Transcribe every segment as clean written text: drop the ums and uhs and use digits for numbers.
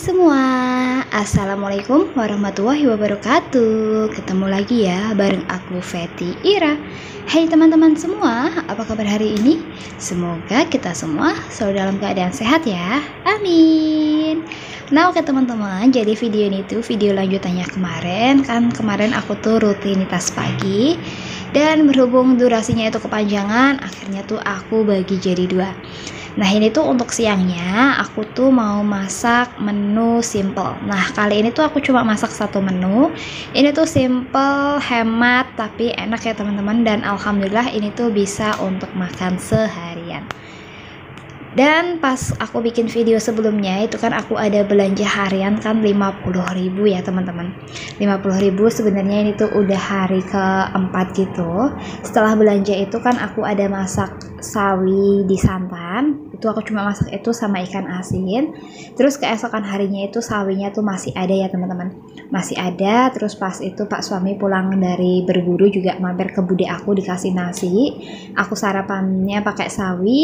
semua, Assalamualaikum warahmatullahi wabarakatuh. Ketemu lagi ya bareng aku Feti Ira. Hai teman-teman semua, apa kabar hari ini? Semoga kita semua selalu dalam keadaan sehat ya, amin. Nah oke teman-teman, jadi video ini tuh video lanjutannya kemarin. Kemarin aku tuh rutinitas pagi, dan berhubung durasinya itu kepanjangan, akhirnya tuh aku bagi jadi dua. Nah ini tuh untuk siangnya aku tuh mau masak menu simple. Nah kali ini tuh aku cuma masak satu menu. Ini tuh simple, hemat, tapi enak ya teman-teman. Dan alhamdulillah ini tuh bisa untuk makan seharian. Dan pas aku bikin video sebelumnya itu kan aku ada belanja harian kan 50.000 ya teman-teman. 50.000 sebenarnya ini tuh udah hari keempat gitu. Setelah belanja itu kan aku ada masak sawi di santan. Itu aku cuma masak itu sama ikan asin. Terus keesokan harinya itu sawinya tuh masih ada ya teman-teman. Masih ada. Terus pas itu Pak suami pulang dari berburu juga mampir ke bude aku dikasih nasi. Aku sarapannya pakai sawi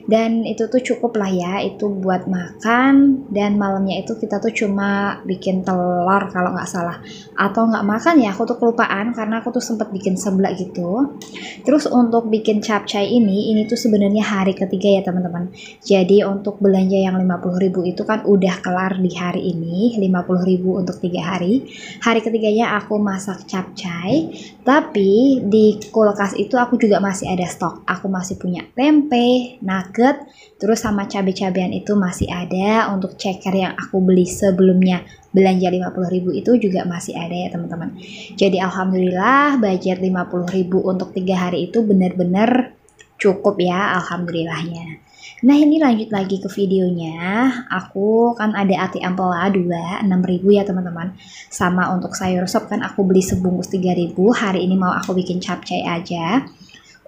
dan itu tuh cukup lah ya itu buat makan. Dan malamnya itu kita tuh cuma bikin telur kalau nggak salah, atau nggak makan ya, aku tuh kelupaan karena aku tuh sempet bikin seblak gitu. Terus untuk bikin capcay ini tuh sebenarnya hari ketiga ya teman-teman. Jadi untuk belanja yang 50.000 itu kan udah kelar di hari ini. 50.000 untuk 3 hari. Hari ketiganya aku masak capcay, tapi di kulkas itu aku juga masih ada stok. Aku masih punya tempe, nugget, terus sama cabai-cabean itu masih ada. Untuk ceker yang aku beli sebelumnya belanja 50.000 itu juga masih ada ya teman-teman. Jadi alhamdulillah budget 50.000 untuk 3 hari itu benar-benar cukup ya alhamdulillahnya. Nah ini lanjut lagi ke videonya. Aku kan ada ati ampela 2 6.000 ya teman-teman. Sama untuk sayur sop kan aku beli sebungkus 3.000. Hari ini mau aku bikin capcay aja.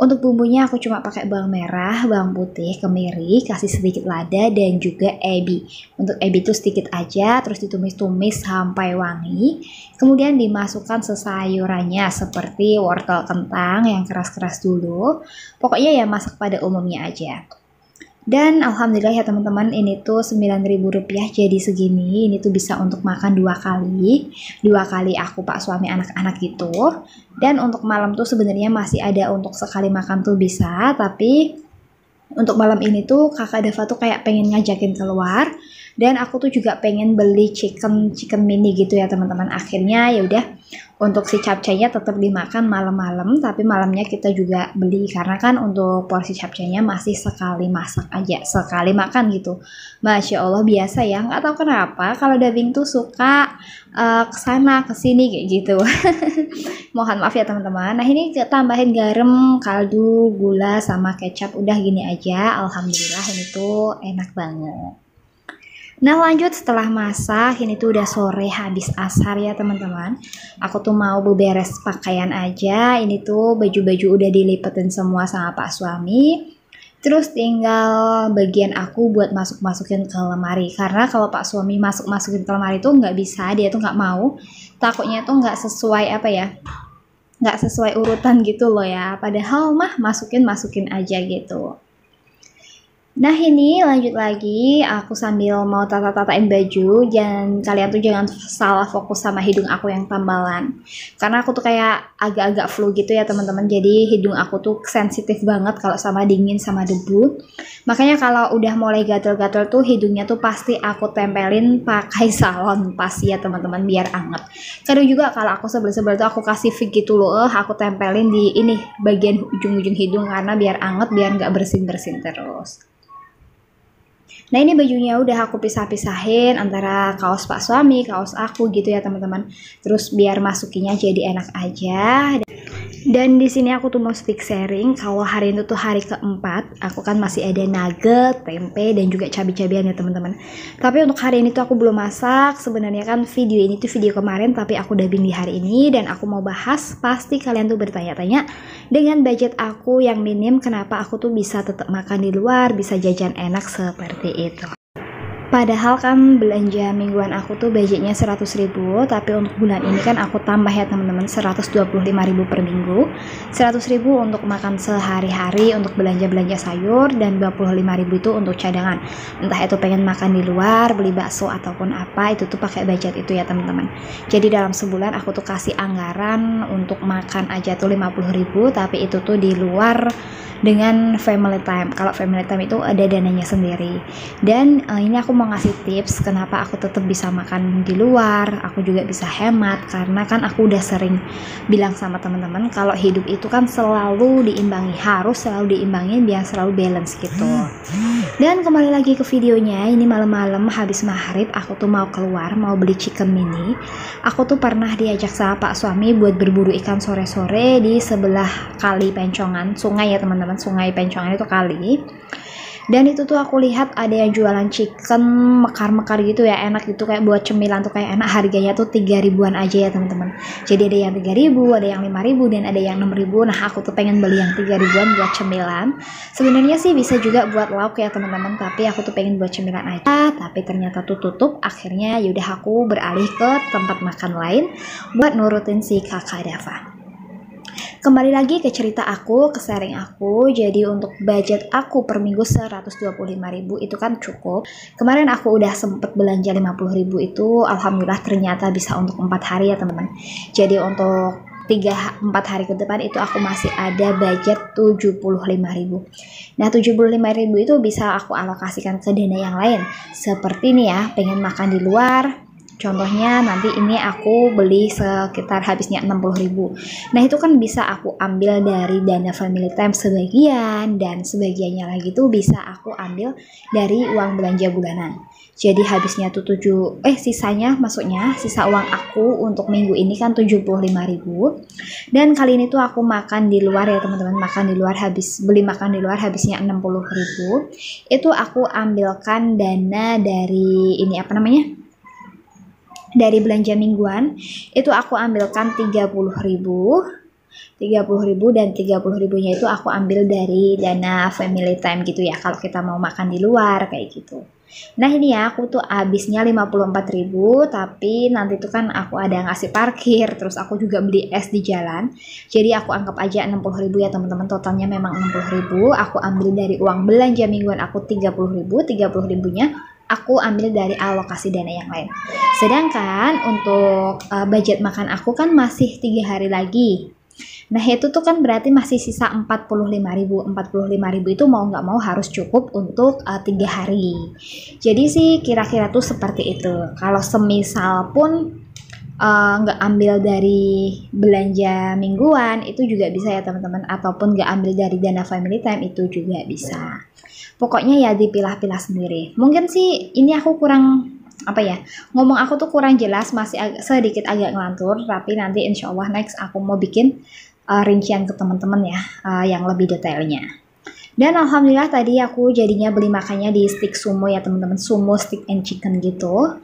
Untuk bumbunya aku cuma pakai bawang merah, bawang putih, kemiri, kasih sedikit lada dan juga ebi. Untuk ebi itu sedikit aja, terus ditumis-tumis sampai wangi. Kemudian dimasukkan sesayurannya seperti wortel kentang yang keras-keras dulu. Pokoknya ya masak pada umumnya aja. Dan alhamdulillah ya teman-teman, ini tuh 9.000 rupiah jadi segini. Ini tuh bisa untuk makan 2 kali. 2 kali aku, Pak suami, anak-anak gitu. Dan untuk malam tuh sebenarnya masih ada untuk sekali makan tuh bisa. Tapi untuk malam ini tuh kakak Dava tuh kayak pengen ngajakin keluar. Dan aku tuh juga pengen beli chicken mini gitu ya teman-teman. Akhirnya ya udah, untuk si capcaynya tetap dimakan malam-malam, tapi malamnya kita juga beli karena kan untuk porsi capcaynya masih sekali masak aja, sekali makan gitu. Masya Allah biasa ya, nggak tahu kenapa kalau dubbing tuh suka kesana kesini kayak gitu. Mohon maaf ya teman-teman. Nah ini tambahin garam, kaldu, gula sama kecap, udah gini aja. Alhamdulillah ini tuh enak banget. Nah lanjut setelah masak, ini tuh udah sore habis asar ya teman-teman. Aku tuh mau beberes pakaian aja. Ini tuh baju-baju udah dilipetin semua sama Pak suami. Terus tinggal bagian aku buat masuk-masukin ke lemari. Karena kalau Pak suami masuk-masukin ke lemari tuh nggak bisa, dia tuh nggak mau. Takutnya tuh nggak sesuai apa ya, nggak sesuai urutan gitu loh ya. Padahal mah masukin aja gitu. Nah ini lanjut lagi, aku sambil mau tata-tatain baju. Dan kalian tuh jangan salah fokus sama hidung aku yang tambalan, karena aku tuh kayak agak-agak flu gitu ya teman-teman. Jadi hidung aku tuh sensitif banget kalau sama dingin sama debu. Makanya kalau udah mulai gatel-gatel tuh hidungnya tuh pasti aku tempelin pakai salon pas ya teman-teman, biar anget. Kadang juga kalau aku sebel-sebel tuh aku kasih fig gitu loh, aku tempelin di ini bagian ujung-ujung hidung karena biar anget, biar nggak bersin-bersin terus. Nah ini bajunya udah aku pisah-pisahin antara kaos Pak suami, kaos aku gitu ya teman-teman. Terus biar masukinya jadi enak aja. Dan di sini aku tuh mau stick sharing kalau hari itu tuh hari keempat, aku kan masih ada nugget, tempe dan juga cabai-cabian ya teman-teman. Tapi untuk hari ini tuh aku belum masak. Sebenarnya kan video ini tuh video kemarin, tapi aku dubbing di hari ini dan aku mau bahas. Pasti kalian tuh bertanya-tanya dengan budget aku yang minim, kenapa aku tuh bisa tetap makan di luar, bisa jajan enak seperti itu. Padahal kan belanja mingguan aku tuh budgetnya 100.000, tapi untuk bulan ini kan aku tambah ya teman-teman 125.000 per minggu. 100.000 untuk makan sehari-hari, untuk belanja-belanja sayur, dan 25.000 itu untuk cadangan. Entah itu pengen makan di luar, beli bakso ataupun apa, itu tuh pakai budget itu ya teman-teman. Jadi dalam sebulan aku tuh kasih anggaran untuk makan aja tuh 50.000, tapi itu tuh di luar dengan family time. Kalau family time itu ada dananya sendiri. Dan ini aku mau ngasih tips kenapa aku tetap bisa makan di luar, aku juga bisa hemat, karena kan aku udah sering bilang sama teman-teman kalau hidup itu kan selalu diimbangi, harus selalu diimbangin biar selalu balance gitu. Dan kembali lagi ke videonya, ini malam-malam habis maghrib aku tuh mau keluar, mau beli chicken mini. Aku tuh pernah diajak sama Pak suami buat berburu ikan sore-sore di sebelah kali Pencongan, sungai ya teman-teman, sungai Pencongan itu kali. Dan itu tuh aku lihat ada yang jualan chicken mekar-mekar gitu ya, enak gitu, kayak buat cemilan tuh kayak enak. Harganya tuh 3 ribuan aja ya teman-teman. Jadi ada yang 3.000, ada yang 5.000, dan ada yang 6.000. Nah aku tuh pengen beli yang 3 ribuan buat cemilan. Sebenarnya sih bisa juga buat lauk ya teman-teman, tapi aku tuh pengen buat cemilan aja. Tapi ternyata tuh tutup. Akhirnya yaudah aku beralih ke tempat makan lain buat nurutin si kakak Dava. Kembali lagi ke cerita aku, ke sharing aku. Jadi untuk budget aku per minggu 125.000 itu kan cukup. Kemarin aku udah sempet belanja 50.000 itu, alhamdulillah ternyata bisa untuk 4 hari ya teman-teman. Jadi untuk 3-4 hari ke depan itu aku masih ada budget 75.000. Nah 75.000 itu bisa aku alokasikan ke dana yang lain. Seperti nih ya, pengen makan di luar. Contohnya nanti ini aku beli sekitar habisnya 60.000. Nah itu kan bisa aku ambil dari dana family time sebagian, dan sebagiannya lagi tuh bisa aku ambil dari uang belanja bulanan. Jadi habisnya tuh sisanya, maksudnya sisa uang aku untuk minggu ini kan 75.000. Dan kali ini tuh aku makan di luar ya teman-teman, beli makan di luar habisnya 60.000. Itu aku ambilkan dana dari ini dari belanja mingguan, itu aku ambilkan 30.000 dan 30.000-nya itu aku ambil dari dana family time gitu ya, kalau kita mau makan di luar kayak gitu. Nah ini ya aku tuh habisnya 54.000, tapi nanti tuh kan aku ada ngasih parkir, terus aku juga beli es di jalan. Jadi aku anggap aja 60.000 ya teman-teman, totalnya memang 60.000. Aku ambil dari uang belanja mingguan aku 30.000, 30.000-nya aku ambil dari alokasi dana yang lain. Sedangkan untuk budget makan aku kan masih 3 hari lagi. Nah itu tuh kan berarti masih sisa 45.000. 45.000 itu mau nggak mau harus cukup untuk 3 hari. Jadi sih kira-kira tuh seperti itu. Kalau semisal pun nggak ambil dari belanja mingguan itu juga bisa ya teman-teman, ataupun nggak ambil dari dana family time itu juga bisa. Pokoknya ya dipilah-pilah sendiri. Mungkin sih ini aku kurang ngomong aku tuh kurang jelas, masih sedikit agak ngelantur, tapi nanti insya Allah next aku mau bikin rincian ke teman-teman ya, yang lebih detailnya. Dan alhamdulillah tadi aku jadinya beli makannya di stick sumo ya teman-teman, sumo stick and chicken gitu.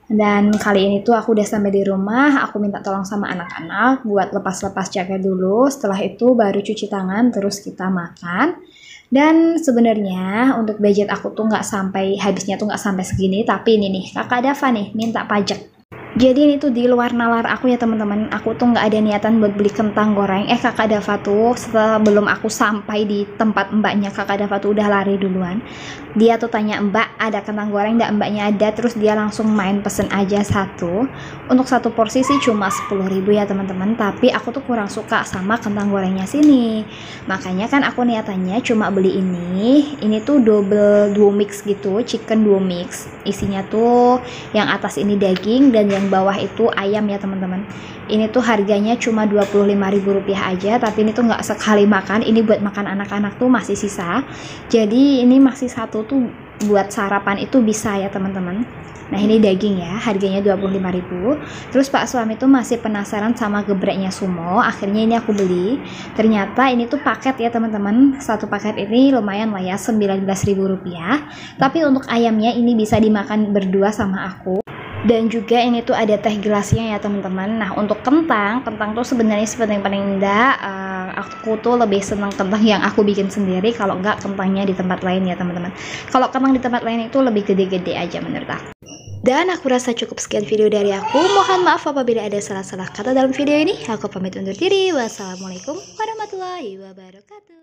Dan kali ini tuh aku udah sampai di rumah, aku minta tolong sama anak-anak buat lepas-lepas jaket dulu. Setelah itu baru cuci tangan, terus kita makan. Dan sebenarnya untuk budget aku tuh habisnya tuh nggak sampai segini, tapi ini nih kakak Dava nih minta pajak. Jadi ini tuh di luar nalar aku ya teman-teman, aku tuh nggak ada niatan buat beli kentang goreng. Kakak Dava tuh sebelum aku sampai di tempat mbaknya, kakak Dava tuh udah lari duluan. Dia tuh tanya, "Mbak ada kentang goreng nggak?" Mbaknya ada, terus dia langsung main pesen aja satu. Untuk satu porsi sih cuma 10.000 ya teman-teman, tapi aku tuh kurang suka sama kentang gorengnya sini. Makanya kan aku niatannya cuma beli ini tuh double duo mix gitu, chicken duo mix. Isinya tuh yang atas ini daging dan yang bawah itu ayam ya teman-teman. Ini tuh harganya cuma 25.000 rupiah aja, tapi ini tuh nggak sekali makan, ini buat makan anak-anak tuh masih sisa. Jadi ini masih satu tuh buat sarapan itu bisa ya teman-teman. Nah ini daging ya, harganya 25.000. Terus Pak suami tuh masih penasaran sama gebreknya sumo, akhirnya ini aku beli. Ternyata ini tuh paket ya teman-teman, satu paket ini lumayan lah ya, 19.000 rupiah. Tapi untuk ayamnya ini bisa dimakan berdua sama aku. Dan juga ini tuh ada teh gelasnya ya teman-teman. Nah untuk kentang tuh sebenarnya seperti yang paling indah, aku tuh lebih seneng kentang yang aku bikin sendiri, kalau enggak kentangnya di tempat lain ya teman-teman. Kalau kentang di tempat lain itu lebih gede-gede aja menurut aku. Dan aku rasa cukup sekian video dari aku. Mohon maaf apabila ada salah-salah kata dalam video ini. Aku pamit undur diri. Wassalamualaikum warahmatullahi wabarakatuh.